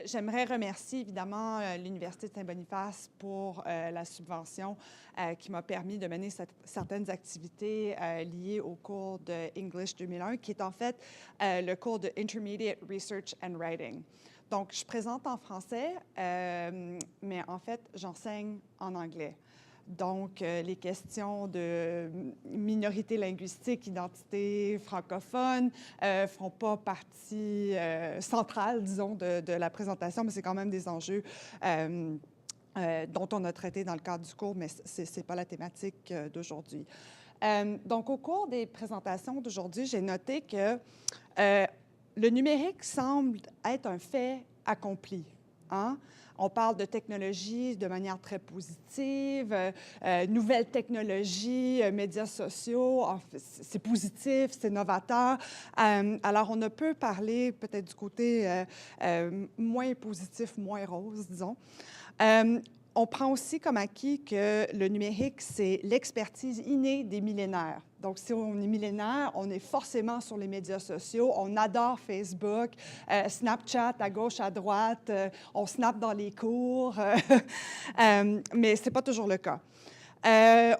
J'aimerais remercier évidemment l'Université de Saint-Boniface pour la subvention qui m'a permis de mener certaines activités liées au cours de English 2001, qui est en fait le cours de Intermediate Research and Writing. Donc, je présente en français, mais en fait, j'enseigne en anglais. Donc, les questions de minorité linguistique, identité francophone ne font pas partie centrale, disons, de la présentation, mais c'est quand même des enjeux dont on a traité dans le cadre du cours, mais ce n'est pas la thématique d'aujourd'hui. Donc, au cours des présentations d'aujourd'hui, j'ai noté que le numérique semble être un fait accompli. Hein? On parle de technologie de manière très positive, nouvelles technologies, médias sociaux, c'est positif, c'est novateur. Alors, on ne peut parler peut-être du côté moins positif, moins rose, disons. On prend aussi comme acquis que le numérique, c'est l'expertise innée des millénaires. Donc, si on est millénaire, on est forcément sur les médias sociaux. On adore Facebook, Snapchat à gauche, à droite. On snap dans les cours. Mais ce n'est pas toujours le cas.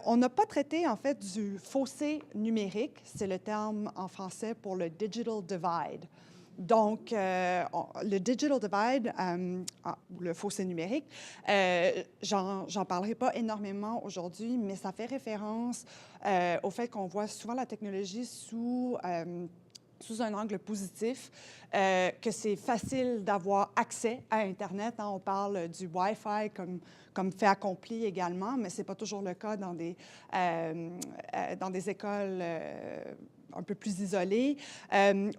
On n'a pas traité, en fait, du fossé numérique. C'est le terme en français pour le digital divide. Donc, le digital divide, le fossé numérique, j'en parlerai pas énormément aujourd'hui, mais ça fait référence au fait qu'on voit souvent la technologie sous un angle positif, que c'est facile d'avoir accès à Internet. Hein. On parle du Wi-Fi comme fait accompli également, mais ce n'est pas toujours le cas dans des écoles un peu plus isolées.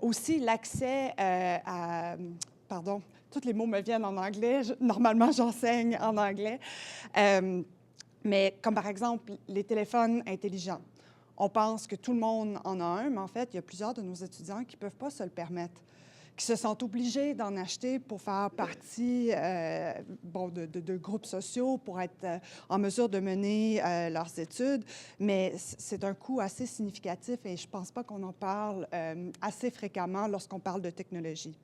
Aussi, l'accès à... Pardon, tous les mots me viennent en anglais. Normalement, j'enseigne en anglais. Mais comme par exemple, les téléphones intelligents. On pense que tout le monde en a un, mais en fait, il y a plusieurs de nos étudiants qui ne peuvent pas se le permettre, qui se sentent obligés d'en acheter pour faire partie de groupes sociaux, pour être en mesure de mener leurs études. Mais c'est un coût assez significatif et je ne pense pas qu'on en parle assez fréquemment lorsqu'on parle de technologie.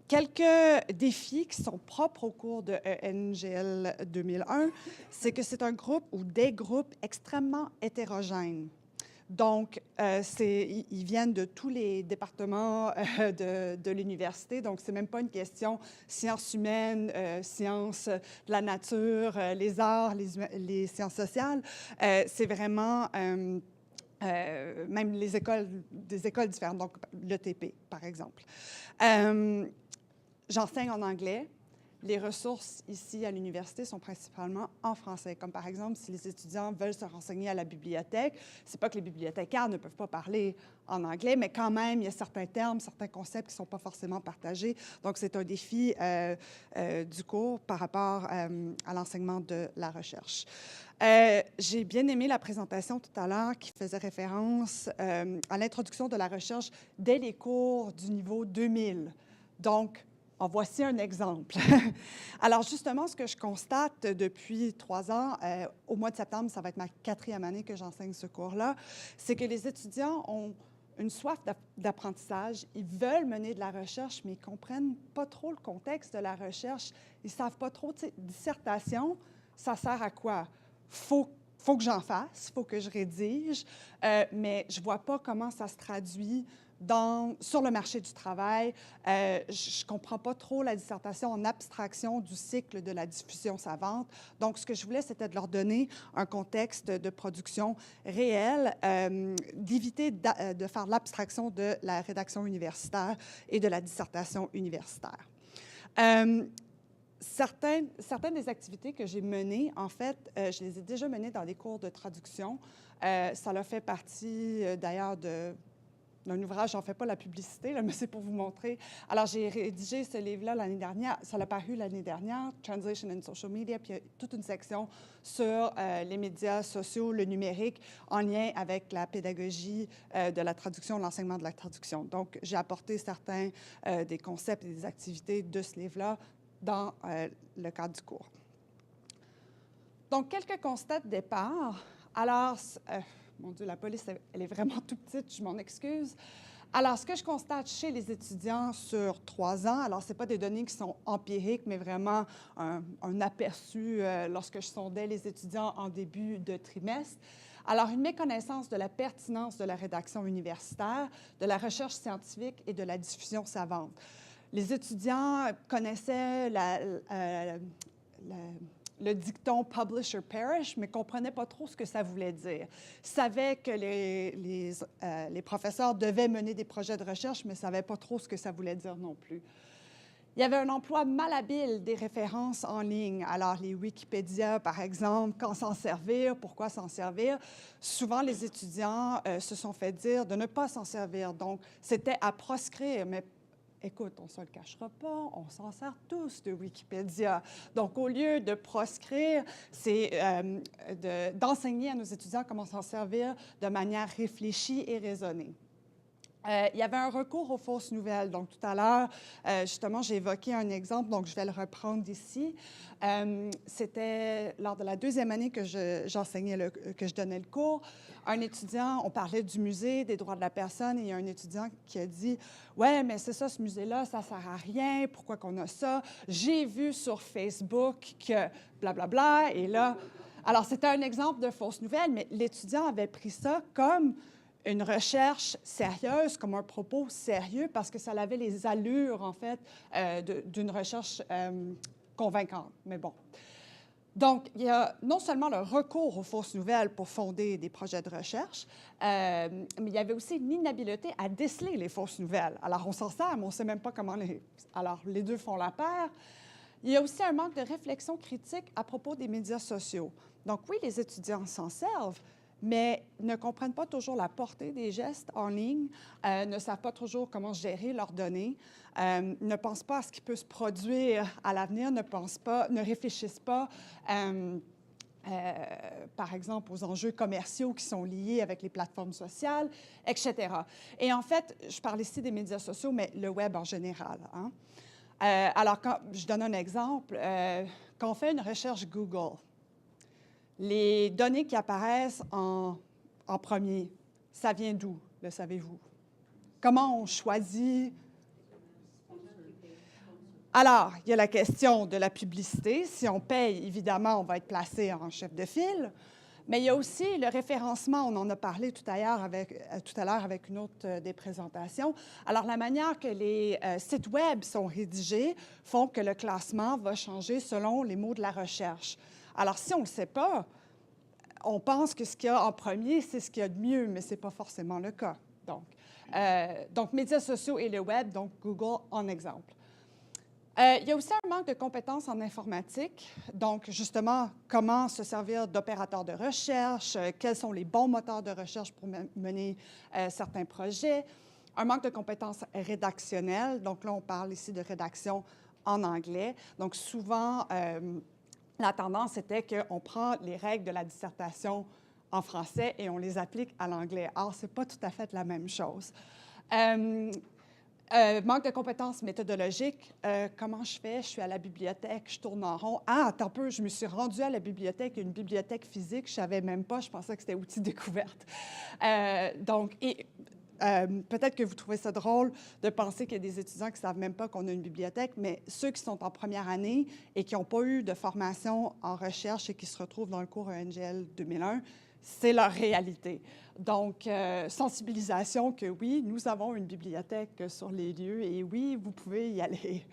Quelques défis qui sont propres au cours de ENGL 2001, c'est que c'est un groupe ou des groupes extrêmement hétérogènes. Donc, ils viennent de tous les départements de l'université. Donc, ce n'est même pas une question sciences humaines, sciences de la nature, les arts, les sciences sociales. C'est vraiment... même des écoles différentes, donc l'ETP, par exemple. J'enseigne en anglais. Les ressources ici à l'université sont principalement en français, comme par exemple, si les étudiants veulent se renseigner à la bibliothèque, ce n'est pas que les bibliothécaires ne peuvent pas parler en anglais, mais quand même, il y a certains termes, certains concepts qui ne sont pas forcément partagés. Donc, c'est un défi du cours par rapport à l'enseignement de la recherche. J'ai bien aimé la présentation tout à l'heure qui faisait référence à l'introduction de la recherche dès les cours du niveau 2000. Donc, en voici un exemple. Alors, justement, ce que je constate depuis 3 ans, au mois de septembre, ça va être ma 4e année que j'enseigne ce cours-là, c'est que les étudiants ont une soif d'apprentissage. Ils veulent mener de la recherche, mais ils ne comprennent pas trop le contexte de la recherche. Ils ne savent pas trop, tu sais, dissertation, ça sert à quoi? Faut que j'en fasse, il faut que je rédige, mais je ne vois pas comment ça se traduit sur le marché du travail. Je ne comprends pas trop la dissertation en abstraction du cycle de la diffusion savante. Donc, ce que je voulais, c'était de leur donner un contexte de production réel, d'éviter de faire l'abstraction de la rédaction universitaire et de la dissertation universitaire. Certaines des activités que j'ai menées, en fait, je les ai déjà menées dans des cours de traduction. Ça a fait partie, d'ailleurs, d'un ouvrage, j'en fais pas la publicité, là, mais c'est pour vous montrer. Alors, j'ai rédigé ce livre-là l'année dernière, ça l'a paru l'année dernière, Translation and Social Media, puis il y a toute une section sur les médias sociaux, le numérique, en lien avec la pédagogie de la traduction, l'enseignement de la traduction. Donc, j'ai apporté certains des concepts et des activités de ce livre-là dans le cadre du cours. Donc, quelques constats de départ. Alors, mon Dieu, la police, elle est vraiment tout petite, je m'en excuse. Alors, ce que je constate chez les étudiants sur 3 ans, alors ce n'est pas des données qui sont empiriques, mais vraiment un aperçu lorsque je sondais les étudiants en début de trimestre. Alors, une méconnaissance de la pertinence de la rédaction universitaire, de la recherche scientifique et de la diffusion savante. Les étudiants connaissaient le dicton « publish or perish », mais ne comprenaient pas trop ce que ça voulait dire. Ils savaient que les professeurs devaient mener des projets de recherche, mais ne savaient pas trop ce que ça voulait dire non plus. Il y avait un emploi malhabile des références en ligne. Alors, les Wikipédia, par exemple, quand s'en servir, pourquoi s'en servir. Souvent, les étudiants se sont fait dire de ne pas s'en servir. Donc, c'était à proscrire, mais écoute, on ne se le cachera pas, on s'en sert tous de Wikipédia. Donc, au lieu de proscrire, c'est d'enseigner à nos étudiants comment s'en servir de manière réfléchie et raisonnée. Il y avait un recours aux fausses nouvelles. Donc, tout à l'heure, justement, j'ai évoqué un exemple, donc je vais le reprendre ici. C'était lors de la 2e année que que je donnais le cours. Un étudiant, on parlait du musée des droits de la personne, et il y a un étudiant qui a dit « Ouais, mais c'est ça, ce musée-là, ça ne sert à rien, pourquoi qu'on a ça? J'ai vu sur Facebook que blablabla. » Et là, alors, c'était un exemple de fausse nouvelle, mais l'étudiant avait pris ça comme une recherche sérieuse, comme un propos sérieux, parce que ça avait les allures, en fait, d'une recherche convaincante. Mais bon. Donc, il y a non seulement le recours aux fausses nouvelles pour fonder des projets de recherche, mais il y avait aussi une inhabileté à déceler les fausses nouvelles. Alors, on s'en sert, mais on ne sait même pas comment les... Alors, les deux font la paire. Il y a aussi un manque de réflexion critique à propos des médias sociaux. Donc, oui, les étudiants s'en servent, mais ne comprennent pas toujours la portée des gestes en ligne, ne savent pas toujours comment gérer leurs données, ne pensent pas à ce qui peut se produire à l'avenir, ne réfléchissent pas, par exemple, aux enjeux commerciaux qui sont liés avec les plateformes sociales, etc. Et en fait, je parle ici des médias sociaux, mais le web en général, hein. Alors, je donne un exemple. Quand on fait une recherche Google, les données qui apparaissent en premier, ça vient d'où, le savez-vous? Comment on choisit? Alors, il y a la question de la publicité. Si on paye, évidemment, on va être placé en chef de file. Mais il y a aussi le référencement. On en a parlé tout à l'heure avec une autre des présentations. Alors, la manière que les sites Web sont rédigés font que le classement va changer selon les mots de la recherche. Alors, si on ne le sait pas, on pense que ce qu'il y a en premier, c'est ce qu'il y a de mieux, mais ce n'est pas forcément le cas. Donc, médias sociaux et le web, donc Google en exemple. Il y a aussi un manque de compétences en informatique. Donc, justement, comment se servir d'opérateurs de recherche, quels sont les bons moteurs de recherche pour mener certains projets. Un manque de compétences rédactionnelles. Donc, là, on parle ici de rédaction en anglais. Donc, souvent, la tendance était qu'on prend les règles de la dissertation en français et on les applique à l'anglais. Or, ce n'est pas tout à fait la même chose. Manque de compétences méthodologiques. Comment je fais? Je suis à la bibliothèque, je tourne en rond. Ah, attends un peu, je me suis rendue à la bibliothèque, une bibliothèque physique, je ne savais même pas, je pensais que c'était outil découverte. Peut-être que vous trouvez ça drôle de penser qu'il y a des étudiants qui ne savent même pas qu'on a une bibliothèque, mais ceux qui sont en première année et qui n'ont pas eu de formation en recherche et qui se retrouvent dans le cours ENGL 2001, c'est leur réalité. Donc, sensibilisation que oui, nous avons une bibliothèque sur les lieux et oui, vous pouvez y aller.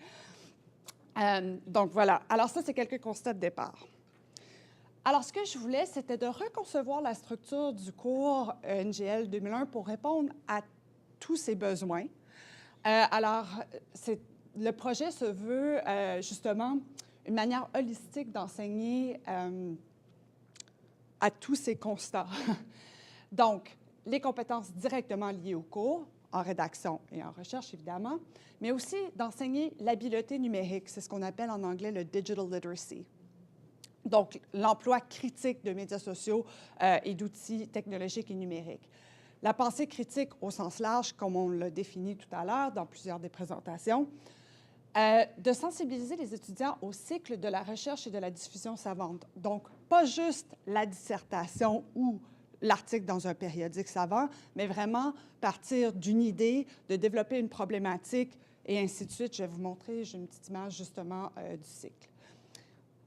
Donc, voilà. Alors, ça, c'est quelques constats de départ. Alors, ce que je voulais, c'était de reconcevoir la structure du cours ENGL 2001 pour répondre à tous ces besoins. Le projet se veut justement une manière holistique d'enseigner à tous ces constats. Donc, les compétences directement liées au cours, en rédaction et en recherche, évidemment, mais aussi d'enseigner l'habileté numérique. C'est ce qu'on appelle en anglais le digital literacy. Donc, l'emploi critique de médias sociaux et d'outils technologiques et numériques. La pensée critique au sens large, comme on l'a défini tout à l'heure dans plusieurs des présentations, de sensibiliser les étudiants au cycle de la recherche et de la diffusion savante. Donc, pas juste la dissertation ou l'article dans un périodique savant, mais vraiment partir d'une idée, de développer une problématique, et ainsi de suite. Je vais vous montrer, j'ai une petite image justement du cycle.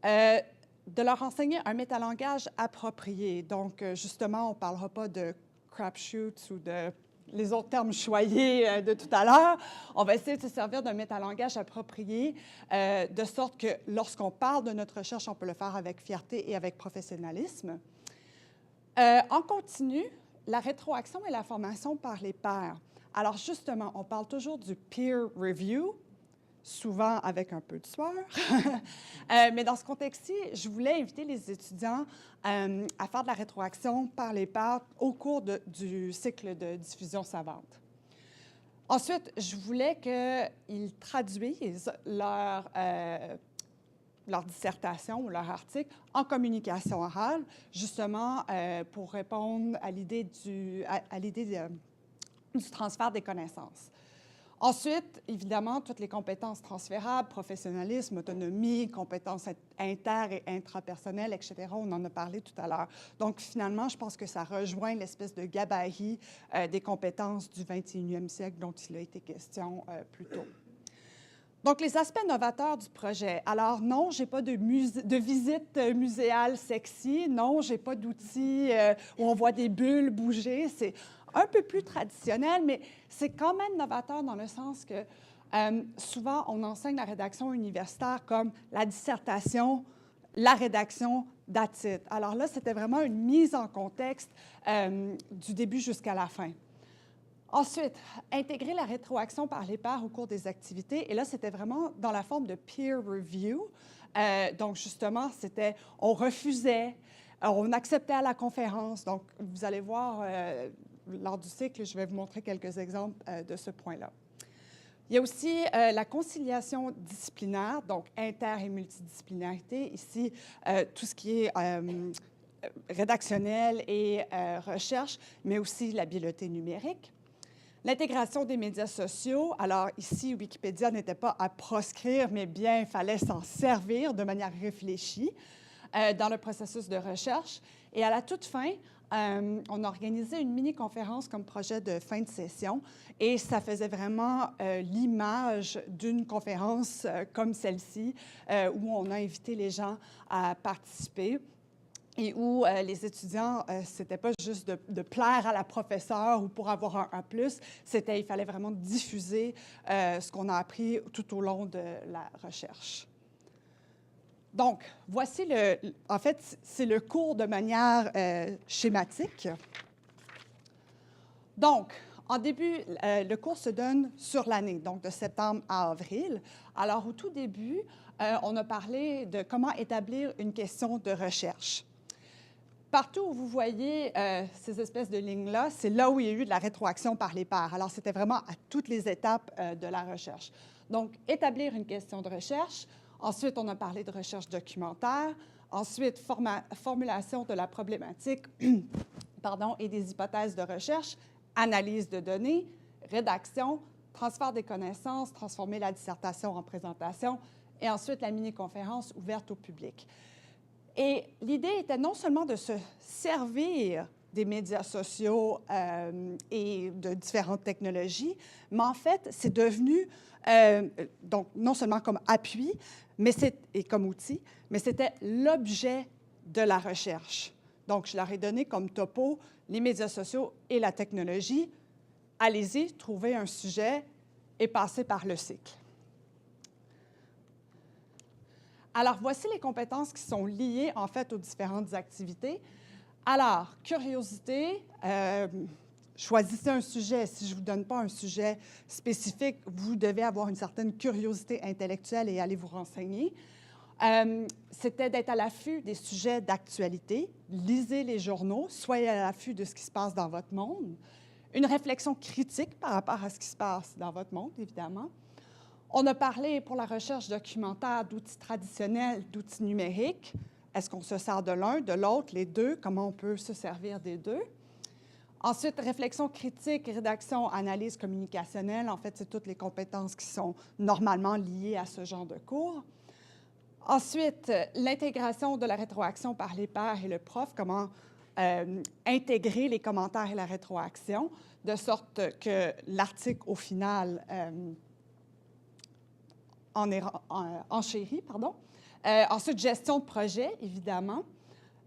De leur enseigner un métalangage approprié. Donc, justement, on ne parlera pas de crapshoots ou de les autres termes choyés de tout à l'heure. On va essayer de se servir d'un métalangage approprié, de sorte que lorsqu'on parle de notre recherche, on peut le faire avec fierté et avec professionnalisme. En continu, la rétroaction et la formation par les pairs. Alors, justement, on parle toujours du peer review, souvent avec un peu de sueur. Mais dans ce contexte-ci, je voulais inviter les étudiants à faire de la rétroaction par les pairs au cours du cycle de diffusion savante. Ensuite, je voulais qu'ils traduisent leur dissertation ou leur article en communication orale, justement pour répondre à l'idée du transfert des connaissances. Ensuite, évidemment, toutes les compétences transférables, professionnalisme, autonomie, compétences inter- et intrapersonnelles, etc., on en a parlé tout à l'heure. Donc, finalement, je pense que ça rejoint l'espèce de gabarit des compétences du 21e siècle dont il a été question plus tôt. Donc, les aspects novateurs du projet. Alors, non, je n'ai pas de visite muséale sexy. Non, je n'ai pas d'outils où on voit des bulles bouger. C'est un peu plus traditionnel, mais c'est quand même novateur dans le sens que souvent, on enseigne la rédaction universitaire comme la dissertation, la rédaction, that's it. Alors là, c'était vraiment une mise en contexte du début jusqu'à la fin. Ensuite, intégrer la rétroaction par les pairs au cours des activités. Et là, c'était vraiment dans la forme de peer review. Donc, justement, c'était, on refusait, on acceptait à la conférence. Donc, vous allez voir, lors du cycle, je vais vous montrer quelques exemples de ce point-là. Il y a aussi la conciliation disciplinaire, donc inter- et multidisciplinarité. Ici, tout ce qui est rédactionnel et recherche, mais aussi l'habileté numérique. L'intégration des médias sociaux. Alors ici, Wikipédia n'était pas à proscrire, mais bien, il fallait s'en servir de manière réfléchie dans le processus de recherche. Et à la toute fin, on a organisé une mini-conférence comme projet de fin de session et ça faisait vraiment l'image d'une conférence comme celle-ci où on a invité les gens à participer. Et où les étudiants, c'était pas juste de plaire à la professeure ou pour avoir un plus, il fallait vraiment diffuser ce qu'on a appris tout au long de la recherche. Donc, voici en fait, c'est le cours de manière schématique. Donc, en début, le cours se donne sur l'année, donc de septembre à avril. Alors, au tout début, on a parlé de comment établir une question de recherche. Partout où vous voyez ces espèces de lignes-là, c'est là où il y a eu de la rétroaction par les pairs. Alors, c'était vraiment à toutes les étapes de la recherche. Donc, établir une question de recherche. Ensuite, on a parlé de recherche documentaire. Ensuite, formulation de la problématique et des hypothèses de recherche, analyse de données, rédaction, transfert des connaissances, transformer la dissertation en présentation, et ensuite la mini-conférence ouverte au public. Et l'idée était non seulement de se servir des médias sociaux et de différentes technologies, mais en fait, c'est devenu, donc non seulement comme appui et comme outil, mais c'était l'objet de la recherche. Donc, je leur ai donné comme topo les médias sociaux et la technologie. Allez-y, trouvez un sujet et passez par le cycle. Alors, voici les compétences qui sont liées, en fait, aux différentes activités. Alors, curiosité, choisissez un sujet. Si je ne vous donne pas un sujet spécifique, vous devez avoir une certaine curiosité intellectuelle et aller vous renseigner. C'était d'être à l'affût des sujets d'actualité. Lisez les journaux, soyez à l'affût de ce qui se passe dans votre monde. Une réflexion critique par rapport à ce qui se passe dans votre monde, évidemment. On a parlé pour la recherche documentaire d'outils traditionnels, d'outils numériques. Est-ce qu'on se sert de l'un, de l'autre, les deux? Comment on peut se servir des deux? Ensuite, réflexion critique, rédaction, analyse communicationnelle. En fait, c'est toutes les compétences qui sont normalement liées à ce genre de cours. Ensuite, l'intégration de la rétroaction par les pairs et le prof, comment intégrer les commentaires et la rétroaction, de sorte que l'article, au final, enchérit, pardon. Ensuite, gestion de projet, évidemment.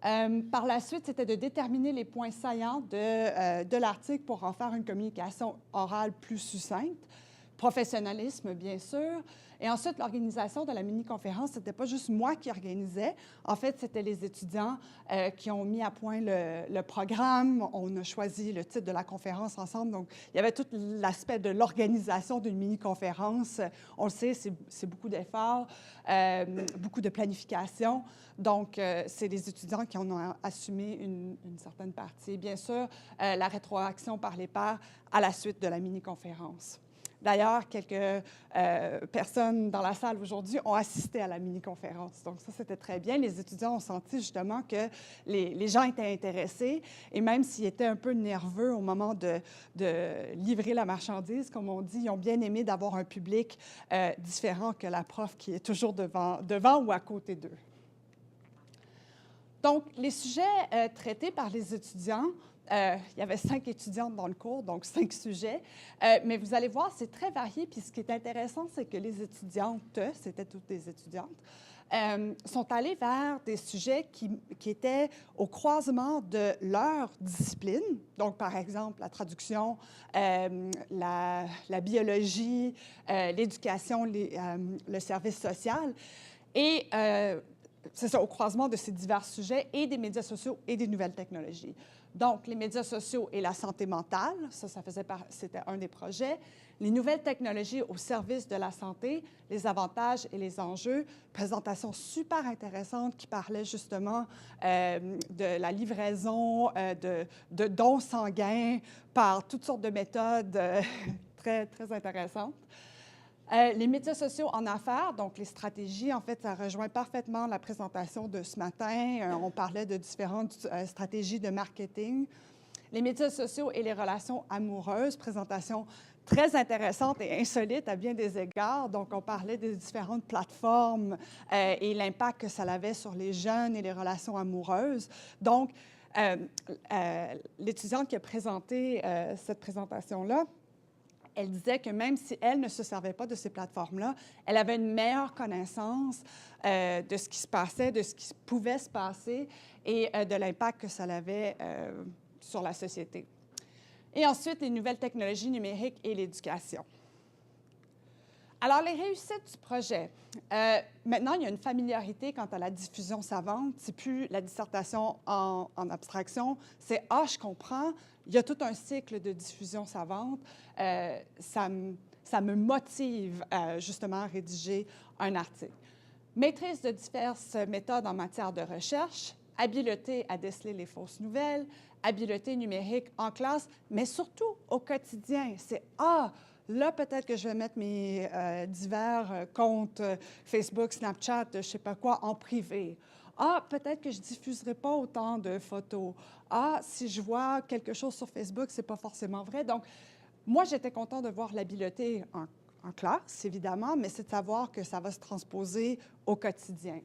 Par la suite, c'était de déterminer les points saillants de l'article pour en faire une communication orale plus succincte. Professionnalisme, bien sûr. Et ensuite, l'organisation de la mini-conférence, ce n'était pas juste moi qui organisais. En fait, c'était les étudiants qui ont mis à point le programme. On a choisi le titre de la conférence ensemble. Donc, il y avait tout l'aspect de l'organisation d'une mini-conférence. On le sait, c'est beaucoup d'efforts, beaucoup de planification. Donc, c'est les étudiants qui en ont assumé une certaine partie. Bien sûr, la rétroaction par les pairs à la suite de la mini-conférence. D'ailleurs, quelques personnes dans la salle aujourd'hui ont assisté à la mini-conférence. Donc, ça, c'était très bien. Les étudiants ont senti justement que les gens étaient intéressés et même s'ils étaient un peu nerveux au moment de livrer la marchandise, comme on dit, ils ont bien aimé d'avoir un public différent que la prof qui est toujours devant ou à côté d'eux. Donc, les sujets traités par les étudiants, il y avait 5 étudiantes dans le cours, donc 5 sujets. Mais vous allez voir, c'est très varié. Puis ce qui est intéressant, c'est que les étudiantes, c'était toutes des étudiantes, sont allées vers des sujets qui étaient au croisement de leur discipline. Donc, par exemple, la traduction, la biologie, l'éducation, le service social. Et c'est ça, au croisement de ces divers sujets et des médias sociaux et des nouvelles technologies. Donc, les médias sociaux et la santé mentale, c'était un des projets. Les nouvelles technologies au service de la santé, les avantages et les enjeux. Présentation super intéressante qui parlait justement de la livraison de dons sanguins par toutes sortes de méthodes très, très intéressantes. Les médias sociaux en affaires, donc les stratégies, en fait, ça rejoint parfaitement la présentation de ce matin. On parlait de différentes stratégies de marketing. Les médias sociaux et les relations amoureuses, présentation très intéressante et insolite à bien des égards. Donc, on parlait des différentes plateformes et l'impact que ça avait sur les jeunes et les relations amoureuses. Donc, l'étudiante qui a présenté cette présentation-là, elle disait que même si elle ne se servait pas de ces plateformes-là, elle avait une meilleure connaissance de ce qui se passait, de ce qui pouvait se passer et de l'impact que ça avait sur la société. Et ensuite, les nouvelles technologies numériques et l'éducation. Alors, les réussites du projet. Maintenant, il y a une familiarité quant à la diffusion savante. C'est plus la dissertation en abstraction. C'est « Ah, je comprends, il y a tout un cycle de diffusion savante. Ça me motive justement à rédiger un article. » Maîtrise de diverses méthodes en matière de recherche, habileté à déceler les fausses nouvelles, habileté numérique en classe, mais surtout au quotidien. C'est « Ah, là, peut-être que je vais mettre mes divers comptes Facebook, Snapchat, je ne sais pas quoi, en privé. Ah, peut-être que je ne diffuserai pas autant de photos. Ah, si je vois quelque chose sur Facebook, ce n'est pas forcément vrai. » Donc, moi, j'étais contente de voir l'habileté en classe, évidemment, mais c'est de savoir que ça va se transposer au quotidien.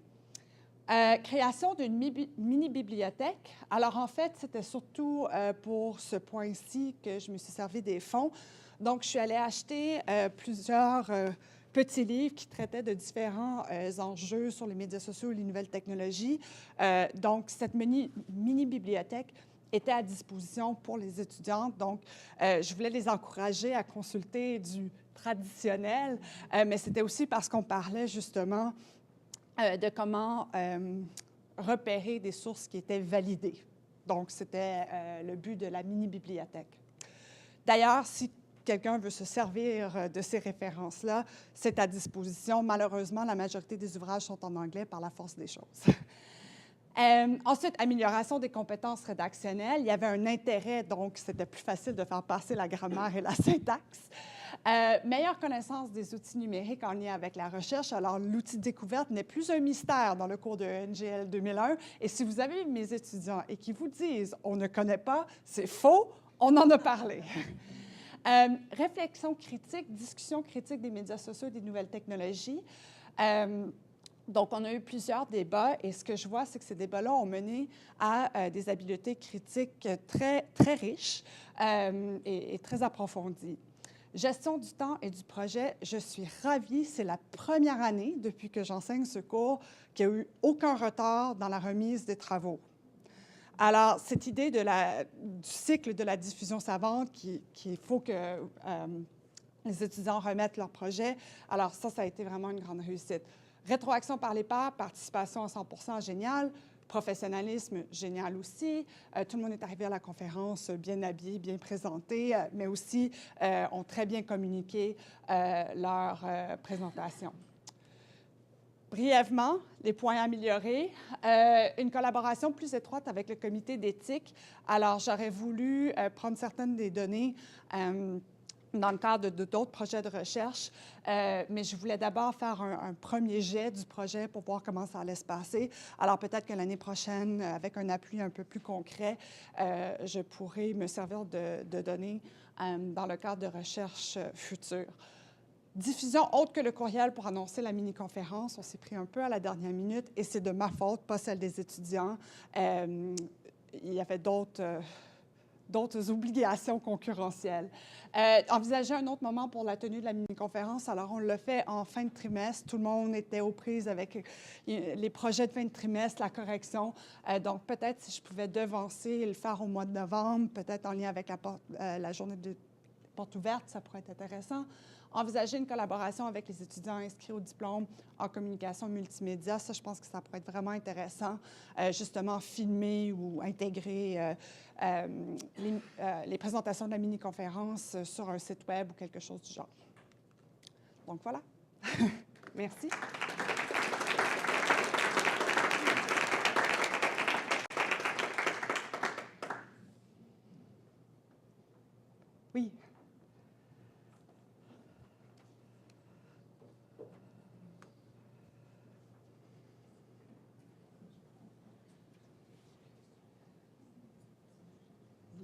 Création d'une mini-bibliothèque. Alors, en fait, c'était surtout pour ce point-ci que je me suis servi des fonds. Donc, je suis allée acheter plusieurs petits livres qui traitaient de différents enjeux sur les médias sociaux et les nouvelles technologies. Donc, cette mini-bibliothèque était à disposition pour les étudiantes. Donc, je voulais les encourager à consulter du traditionnel, mais c'était aussi parce qu'on parlait justement de comment repérer des sources qui étaient validées. Donc, c'était le but de la mini-bibliothèque. D'ailleurs, si quelqu'un veut se servir de ces références-là, c'est à disposition. Malheureusement, la majorité des ouvrages sont en anglais par la force des choses. Ensuite, amélioration des compétences rédactionnelles. Il y avait un intérêt, donc c'était plus facile de faire passer la grammaire et la syntaxe. Meilleure connaissance des outils numériques en lien avec la recherche. Alors, l'outil de découverte n'est plus un mystère dans le cours de NGL 2001. Et si vous avez mes étudiants et qui vous disent « on ne connaît pas », c'est faux, on en a parlé. Réflexion critique, discussion critique des médias sociaux et des nouvelles technologies. Donc, on a eu plusieurs débats et ce que je vois, c'est que ces débats-là ont mené à des habiletés critiques très, très riches et très approfondies. Gestion du temps et du projet, je suis ravie. C'est la première année depuis que j'enseigne ce cours qu'il n'y a eu aucun retard dans la remise des travaux. Alors, cette idée du cycle de la diffusion savante, qu'il faut que les étudiants remettent leur projet, alors ça a été vraiment une grande réussite. Rétroaction par les pairs, participation à 100 %, génial. Professionnalisme, génial aussi. Tout le monde est arrivé à la conférence bien habillé, bien présenté, mais aussi ont très bien communiqué leur présentation. Brièvement, les points améliorés. Une collaboration plus étroite avec le comité d'éthique. Alors, j'aurais voulu prendre certaines des données dans le cadre d'autres projets de recherche, mais je voulais d'abord faire un premier jet du projet pour voir comment ça allait se passer. Alors, peut-être que l'année prochaine, avec un appui un peu plus concret, je pourrai me servir de données dans le cadre de recherche future. Diffusion autre que le courriel pour annoncer la mini-conférence. On s'est pris un peu à la dernière minute et c'est de ma faute, pas celle des étudiants. Il y avait d'autres obligations concurrentielles. Envisager un autre moment pour la tenue de la mini-conférence. Alors, on l'a fait en fin de trimestre. Tout le monde était aux prises avec les projets de fin de trimestre, la correction. Donc, peut-être si je pouvais devancer et le faire au mois de novembre, peut-être en lien avec la journée de porte ouverte, ça pourrait être intéressant. Envisager une collaboration avec les étudiants inscrits au diplôme en communication multimédia, ça, je pense que ça pourrait être vraiment intéressant, justement filmer ou intégrer les présentations de la mini-conférence sur un site web ou quelque chose du genre. Donc, voilà. Merci. Oui.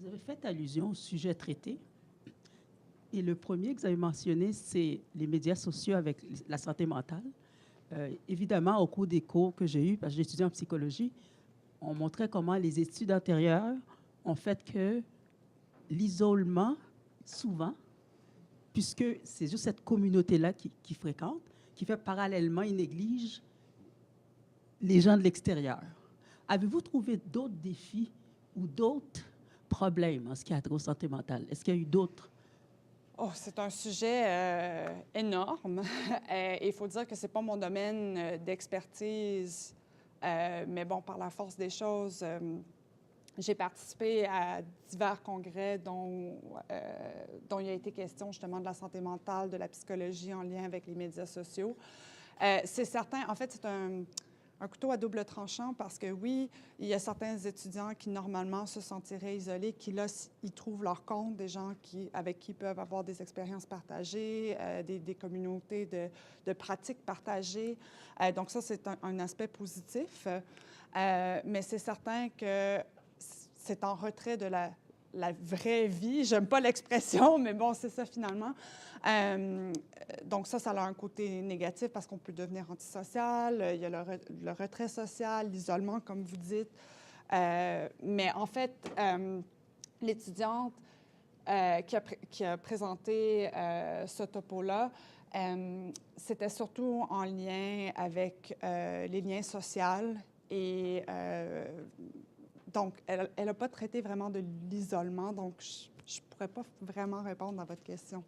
Vous avez fait allusion au sujet traité. Et le premier que vous avez mentionné, c'est les médias sociaux avec la santé mentale. Évidemment, au cours des cours que j'ai eus, parce que j'ai étudié en psychologie, on montrait comment les études antérieures ont fait que l'isolement, souvent, puisque c'est juste cette communauté-là qui fréquente, qui fait parallèlement, ils négligent les gens de l'extérieur. Avez-vous trouvé d'autres défis ou d'autres problèmes en ce qui a trait aux santé mentale? Est-ce qu'il y a eu d'autres? Oh, c'est un sujet énorme. Il faut dire que ce n'est pas mon domaine d'expertise, mais bon, par la force des choses, j'ai participé à divers congrès dont il a été question justement de la santé mentale, de la psychologie en lien avec les médias sociaux. C'est certain, en fait, c'est un couteau à double tranchant parce que oui, il y a certains étudiants qui normalement se sentiraient isolés, qui là, ils trouvent leur compte, des gens avec qui ils peuvent avoir des expériences partagées, des communautés de pratiques partagées. Donc ça, c'est un aspect positif. Mais c'est certain que c'est en retrait de la vraie vie. J'aime pas l'expression, mais bon, c'est ça finalement. Donc ça a un côté négatif parce qu'on peut devenir antisocial. Il y a le retrait social, l'isolement, comme vous dites. Mais en fait, l'étudiante qui a présenté ce topo-là, c'était surtout en lien avec les liens sociaux et donc, elle n'a pas traité vraiment de l'isolement, donc je ne pourrais pas vraiment répondre à votre question,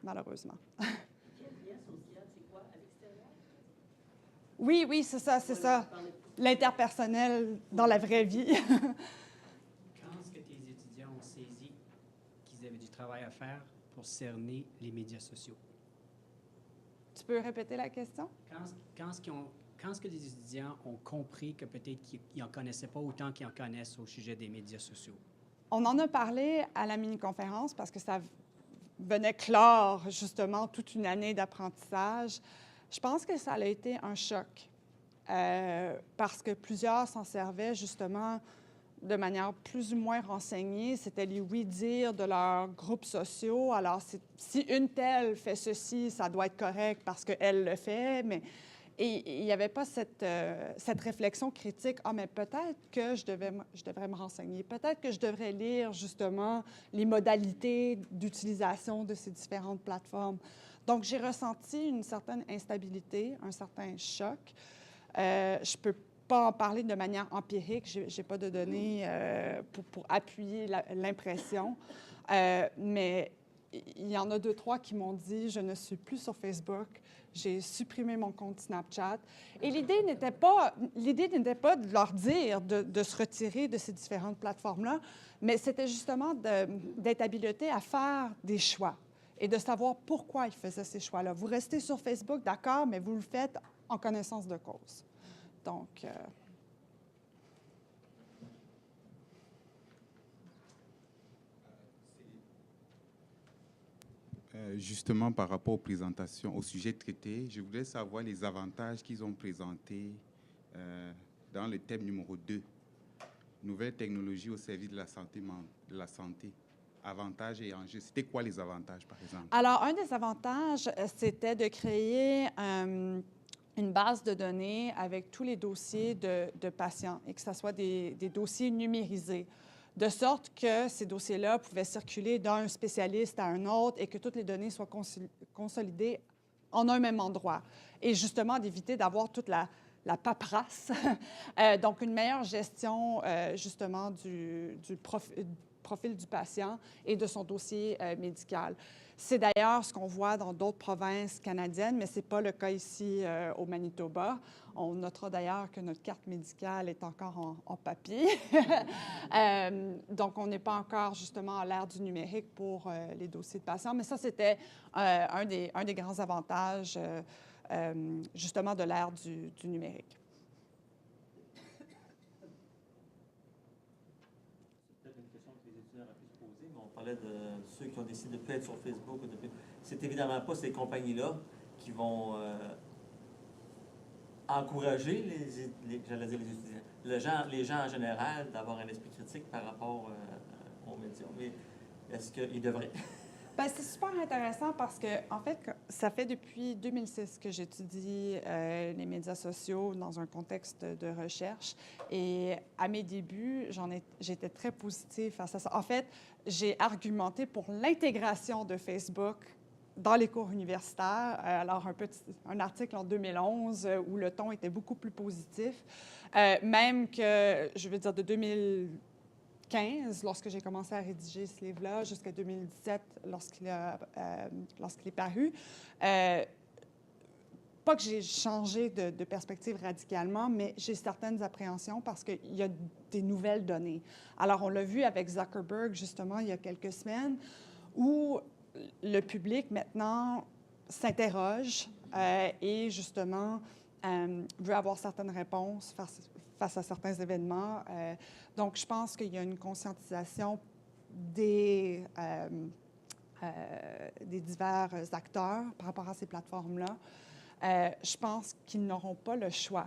malheureusement. Quel lien social, c'est quoi, à l'extérieur? Oui, c'est ça. L'interpersonnel dans la vraie vie. Quand est-ce que tes étudiants ont saisi qu'ils avaient du travail à faire pour cerner les médias sociaux? Tu peux répéter la question? Quand est-ce que les étudiants ont compris que peut-être qu'ils n'en connaissaient pas autant qu'ils en connaissent au sujet des médias sociaux? On en a parlé à la mini-conférence parce que ça venait clore justement toute une année d'apprentissage. Je pense que ça a été un choc parce que plusieurs s'en servaient justement de manière plus ou moins renseignée. C'était les oui-dire de leurs groupes sociaux. Alors, si une telle fait ceci, ça doit être correct parce qu'elle le fait, mais Et il n'y avait pas cette réflexion critique. Ah, mais peut-être que je devrais me renseigner. Peut-être que je devrais lire, justement, les modalités d'utilisation de ces différentes plateformes. Donc, j'ai ressenti une certaine instabilité, un certain choc. Je ne peux pas en parler de manière empirique. Je n'ai pas de données pour appuyer l'impression. Mais il y en a 2, 3 qui m'ont dit « Je ne suis plus sur Facebook. J'ai supprimé mon compte Snapchat. » Et l'idée n'était pas de leur dire de se retirer de ces différentes plateformes-là, mais c'était justement d'être habilité à faire des choix et de savoir pourquoi ils faisaient ces choix-là. Vous restez sur Facebook, d'accord, mais vous le faites en connaissance de cause. Donc... Justement, par rapport aux présentations, au sujet traité, je voulais savoir les avantages qu'ils ont présentés dans le thème numéro 2, nouvelles technologies au service de la santé. Avantages et enjeux. C'était quoi les avantages, par exemple? Alors, un des avantages, c'était de créer une base de données avec tous les dossiers de patients et que ce soit des dossiers numérisés, de sorte que ces dossiers-là pouvaient circuler d'un spécialiste à un autre et que toutes les données soient consolidées en un même endroit. Et justement, d'éviter d'avoir toute la paperasse. Donc, une meilleure gestion, justement, du profil du patient et de son dossier médical. C'est d'ailleurs ce qu'on voit dans d'autres provinces canadiennes, mais ce n'est pas le cas ici au Manitoba. On notera d'ailleurs que notre carte médicale est encore en papier. Donc, on n'est pas encore justement à l'ère du numérique pour les dossiers de patients, mais ça, c'était un des grands avantages justement de l'ère du numérique. On parlait de ceux qui ont décidé de ne plus être sur Facebook. C'est évidemment pas ces compagnies-là qui vont encourager j'allais dire les étudiants, les gens en général d'avoir un esprit critique par rapport aux médias. Mais est-ce qu'ils devraient? Bien, c'est super intéressant parce que, en fait, ça fait depuis 2006 que j'étudie les médias sociaux dans un contexte de recherche. Et à mes débuts, j'étais très positive face à ça. En fait, j'ai argumenté pour l'intégration de Facebook dans les cours universitaires. Alors, un article en 2011 où le ton était beaucoup plus positif. Même que, je veux dire, de 2015, lorsque j'ai commencé à rédiger ce livre-là, jusqu'à 2017, lorsqu'il est paru. Pas que j'ai changé de perspective radicalement, mais j'ai certaines appréhensions parce qu'il y a des nouvelles données. Alors, on l'a vu avec Zuckerberg, justement, il y a quelques semaines, où le public, maintenant, s'interroge et, justement, veut avoir certaines réponses face à certains événements. Donc, je pense qu'il y a une conscientisation des divers acteurs par rapport à ces plateformes-là. Je pense qu'ils n'auront pas le choix.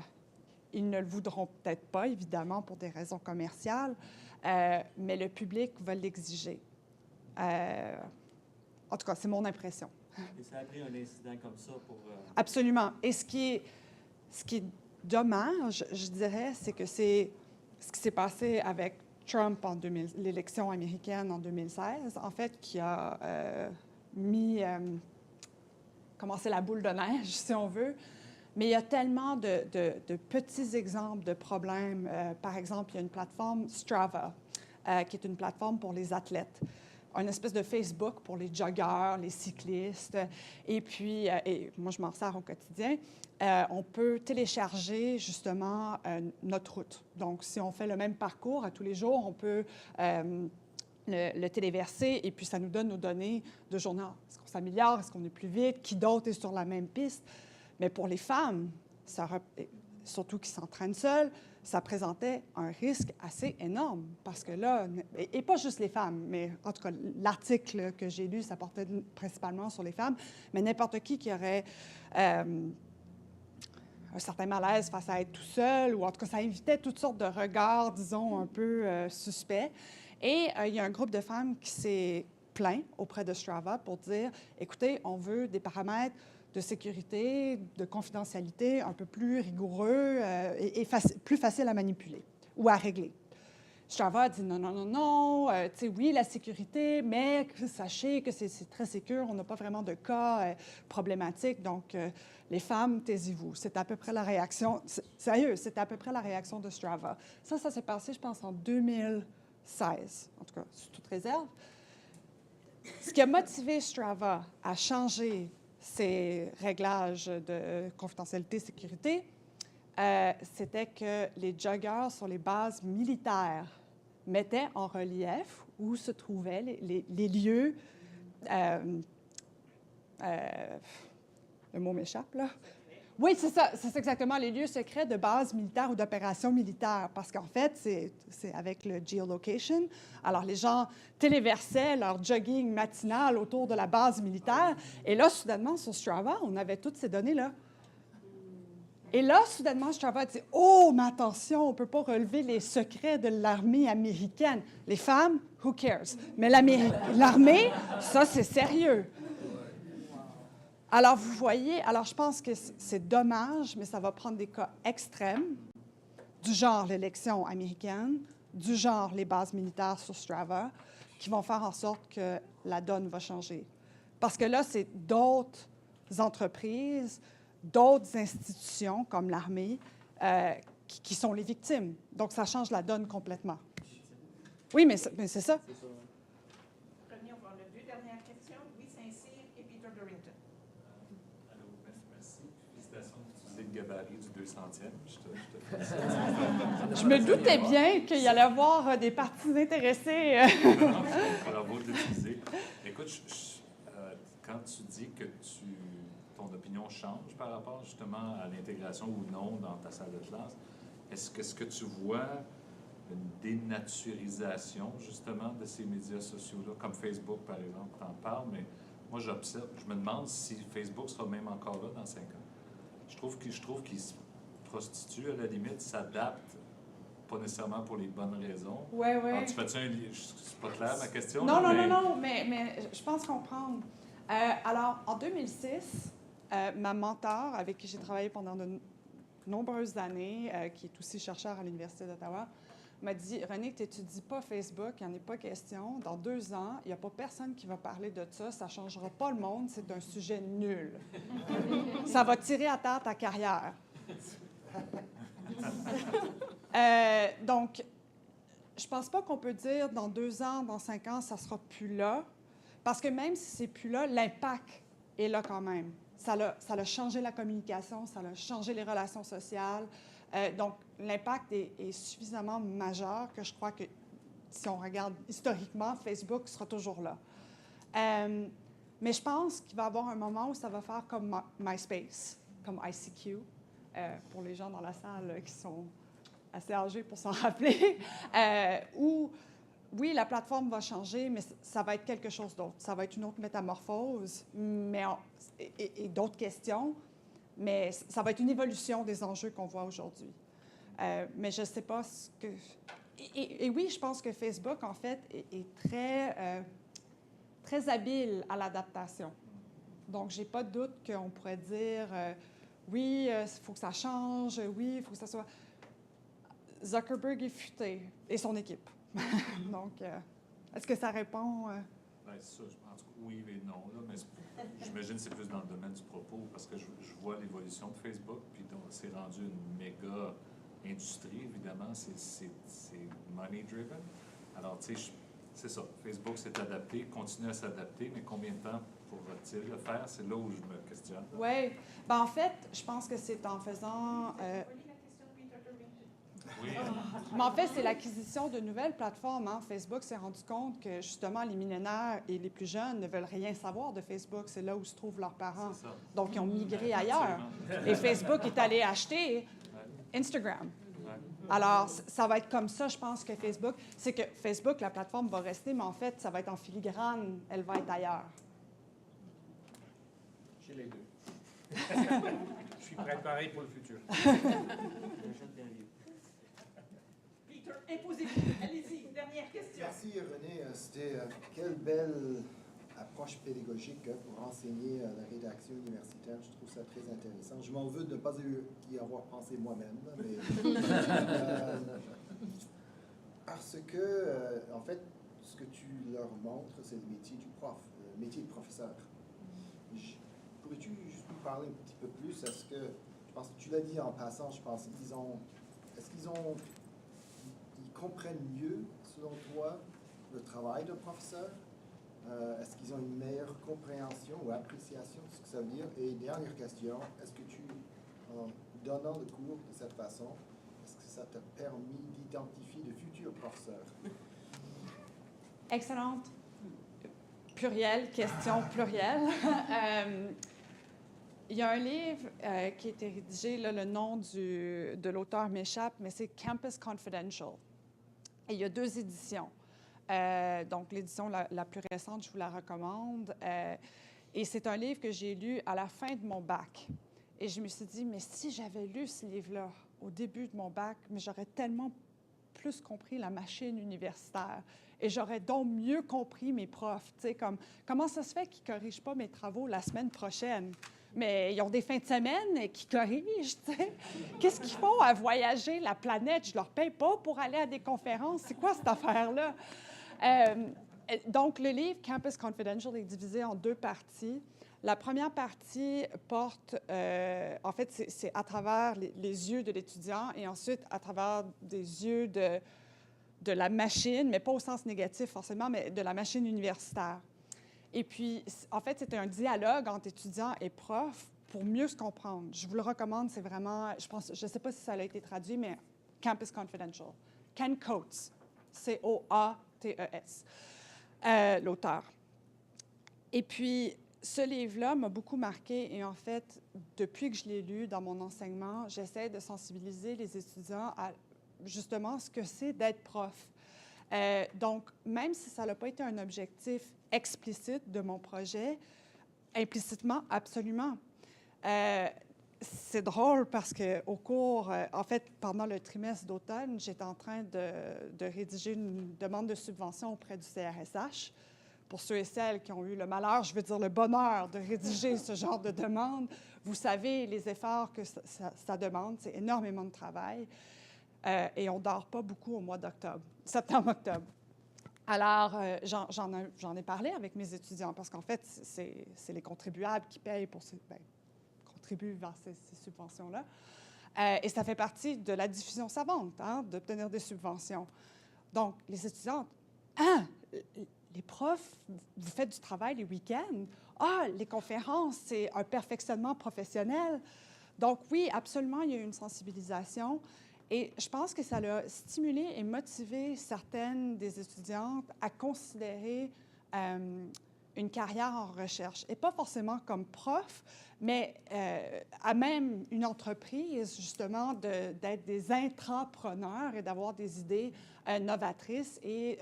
Ils ne le voudront peut-être pas, évidemment, pour des raisons commerciales, mais le public va l'exiger. En tout cas, c'est mon impression. Et ça a pris un incident comme ça pour... Absolument. Et ce qui est dommage, je dirais, c'est que c'est ce qui s'est passé avec Trump en l'élection américaine en 2016, en fait, qui a commencé la boule de neige, si on veut. Mais il y a tellement de petits exemples de problèmes. Par exemple, il y a une plateforme Strava, qui est une plateforme pour les athlètes. Une espèce de Facebook pour les joggeurs, les cyclistes. Et puis, et moi, je m'en sers au quotidien. On peut télécharger, justement, notre route. Donc, si on fait le même parcours à tous les jours, on peut le téléverser et puis ça nous donne nos données de journée. Est-ce qu'on s'améliore? Est-ce qu'on est plus vite? Qui d'autre est sur la même piste? Mais pour les femmes, surtout qui s'entraînent seules, ça présentait un risque assez énorme parce que là, et pas juste les femmes, mais en tout cas, l'article que j'ai lu, ça portait principalement sur les femmes, mais n'importe qui aurait un certain malaise face à être tout seul, ou en tout cas, ça invitait toutes sortes de regards, disons, un peu suspects. Et il y a un groupe de femmes qui s'est plaint auprès de Strava pour dire, écoutez, on veut des paramètres de sécurité, de confidentialité un peu plus rigoureux et plus faciles à manipuler ou à régler. Strava a dit non, non, non, non, tu sais, oui, la sécurité, mais sachez que c'est très sécure, on n'a pas vraiment de cas problématiques, donc les femmes, taisez-vous. C'est à peu près la réaction, sérieux, c'était à peu près la réaction de Strava. Ça s'est passé, je pense, en 2016, en tout cas, sous toute réserve. Ce qui a motivé Strava à changer ses réglages de confidentialité et sécurité, c'était que les joggers sur les bases militaires mettaient en relief où se trouvaient les lieux, le mot m'échappe, là. Oui, c'est ça, c'est exactement les lieux secrets de bases militaires ou d'opérations militaires, parce qu'en fait, c'est avec le geolocation. Alors, les gens téléversaient leur jogging matinal autour de la base militaire, et là, soudainement, sur Strava, on avait toutes ces données-là. Et là, soudainement, Strava dit « Oh, mais attention, on ne peut pas relever les secrets de l'armée américaine. Les femmes, who cares? Mais l'armée, ça, c'est sérieux. » Alors, vous voyez, alors je pense que c'est dommage, mais ça va prendre des cas extrêmes, du genre l'élection américaine, du genre les bases militaires sur Strava, qui vont faire en sorte que la donne va changer. Parce que là, c'est d'autres entreprises, d'autres institutions, comme l'armée, qui sont les victimes. Donc, ça change la donne complètement. Oui, mais c'est ça. Revenons voir les deux dernières questions. Louis Saint-Cyr et Peter Dorrington. Allô, merci. Félicitations d'utiliser le gabarit du 200e. Je te félicite. Je me doutais bien qu'il y allait y avoir des parties intéressées. Bravo de l'utiliser. Écoute, quand tu dis que ton opinion change par rapport justement à l'intégration ou non dans ta salle de classe, est-ce que tu vois une dénaturisation justement de ces médias sociaux-là, comme Facebook par exemple, tu en parles, mais moi j'observe, je me demande si Facebook sera même encore là dans 5 ans. Je trouve qu'il se prostitue à la limite, s'adapte, pas nécessairement pour les bonnes raisons. Oui, oui. Alors, tu fais-tu c'est pas clair ma question? Non, là, non, non, mais je pense comprendre. Alors, en 2006, ma mentor, avec qui j'ai travaillé pendant de nombreuses années, qui est aussi chercheur à l'Université d'Ottawa, m'a dit « René, tu n'étudies pas Facebook, il n'y en a pas question. Dans 2 ans, il n'y a pas personne qui va parler de ça. Ça ne changera pas le monde. C'est un sujet nul. Ça va tirer à terre ta carrière. » Donc, je ne pense pas qu'on peut dire dans 2 ans, dans 5 ans, ça ne sera plus là. Parce que même si ce n'est plus là, l'impact est là quand même. Ça a changé la communication, ça a changé les relations sociales. Donc, l'impact est suffisamment majeur que je crois que, si on regarde historiquement, Facebook sera toujours là. Mais je pense qu'il va y avoir un moment où ça va faire comme MySpace, comme ICQ, pour les gens dans la salle qui sont assez âgés pour s'en rappeler, où, oui, la plateforme va changer, mais ça va être quelque chose d'autre. Ça va être une autre métamorphose et d'autres questions. Mais ça va être une évolution des enjeux qu'on voit aujourd'hui. Mais je ne sais pas ce que... Et oui, je pense que Facebook, en fait, est très habile à l'adaptation. Donc, je n'ai pas de doute qu'on pourrait dire, oui, il faut que ça change, oui, il faut que ça soit... Zuckerberg est futé, et son équipe. Donc, est-ce que ça répond... Bien, ça, en tout cas, oui et non, là, mais j'imagine que c'est plus dans le domaine du propos, parce que je vois l'évolution de Facebook, puis c'est rendu une méga industrie, évidemment, c'est money-driven. Alors, tu sais, c'est ça, Facebook s'est adapté, continue à s'adapter, mais combien de temps pourra-t-il le faire? C'est là où je me questionne. Oui. Ben, en fait, je pense que c'est en faisant... Oui. Mais en fait, c'est l'acquisition de nouvelles plateformes. Hein. Facebook s'est rendu compte que, justement, les millénaires et les plus jeunes ne veulent rien savoir de Facebook. C'est là où se trouvent leurs parents. Donc, ils ont migré ailleurs. Et Facebook est allé acheter Instagram. Alors, ça va être comme ça, je pense, que Facebook... C'est que Facebook, la plateforme, va rester, mais en fait, ça va être en filigrane. Elle va être ailleurs. J'ai les deux. Je suis préparé pour le futur. Peter. Imposez-vous. Allez-y, dernière question. Merci René. C'était quelle belle approche pédagogique pour enseigner la rédaction universitaire. Je trouve ça très intéressant. Je m'en veux de ne pas y avoir pensé moi-même, mais parce que, en fait, ce que tu leur montres, c'est le métier du prof, le métier de professeur. Pourrais-tu juste nous parler un petit peu plus? Est-ce que, je pense que tu l'as dit en passant, je pense qu'ils comprennent mieux, selon toi, le travail de professeur? Est-ce qu'ils ont une meilleure compréhension ou appréciation de ce que ça veut dire? Et dernière question, est-ce que en donnant le cours de cette façon, est-ce que ça t'a permis d'identifier de futurs professeurs? Excellente. Pluriel, question plurielle. Il y a un livre qui a été rédigé, là, le nom de l'auteur m'échappe, mais c'est Campus Confidential. Et il y a 2 éditions. Donc, l'édition la plus récente, je vous la recommande. Et c'est un livre que j'ai lu à la fin de mon bac. Et je me suis dit, mais si j'avais lu ce livre-là au début de mon bac, mais j'aurais tellement plus compris la machine universitaire. Et j'aurais donc mieux compris mes profs. Tu sais, comme, comment ça se fait qu'ils ne corrigent pas mes travaux la semaine prochaine? Mais ils ont des fins de semaine qui corrigent, tu sais. Qu'est-ce qu'ils font à voyager la planète? Je ne leur paye pas pour aller à des conférences. C'est quoi cette affaire-là? Donc, le livre Campus Confidential est divisé en 2 parties. La première partie porte, en fait, c'est à travers les yeux de l'étudiant et ensuite à travers des yeux de la machine, mais pas au sens négatif forcément, mais de la machine universitaire. Et puis, en fait, c'était un dialogue entre étudiants et profs pour mieux se comprendre. Je vous le recommande, c'est vraiment, je ne sais pas si ça a été traduit, mais Campus Confidential. Ken Coates, C-O-A-T-E-S, l'auteur. Et puis, ce livre-là m'a beaucoup marqué et en fait, depuis que je l'ai lu dans mon enseignement, j'essaie de sensibiliser les étudiants à justement ce que c'est d'être prof. Donc, même si ça n'a pas été un objectif explicite de mon projet, implicitement, absolument. C'est drôle parce qu'au cours, en fait, pendant le trimestre d'automne, j'étais en train de rédiger une demande de subvention auprès du CRSH. Pour ceux et celles qui ont eu le malheur, je veux dire le bonheur de rédiger ce genre de demande, vous savez les efforts que ça demande, c'est énormément de travail. Et on ne dort pas beaucoup au mois d'octobre, septembre-octobre. Alors, j'en ai parlé avec mes étudiants parce qu'en fait, c'est les contribuables qui payent pour contribuent vers ces subventions-là. Et ça fait partie de la diffusion savante, hein, d'obtenir des subventions. Donc, les étudiantes, les profs, vous faites du travail les week-ends. Les conférences, c'est un perfectionnement professionnel. Donc, oui, absolument, il y a eu une sensibilisation. Et je pense que ça a stimulé et motivé certaines des étudiantes à considérer une carrière en recherche. Et pas forcément comme prof, mais à même une entreprise, justement, d'être des intrapreneurs et d'avoir des idées novatrices et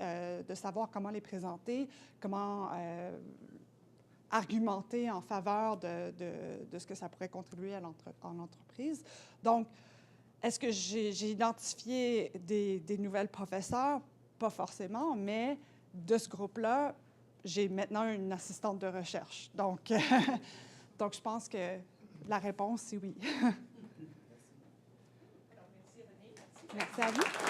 de savoir comment les présenter, comment argumenter en faveur de ce que ça pourrait contribuer en entreprise. Donc, est-ce que j'ai identifié des nouvelles professeurs? Pas forcément, mais de ce groupe-là, j'ai maintenant une assistante de recherche. Donc, je pense que la réponse, c'est oui. Alors, merci René. Merci à vous.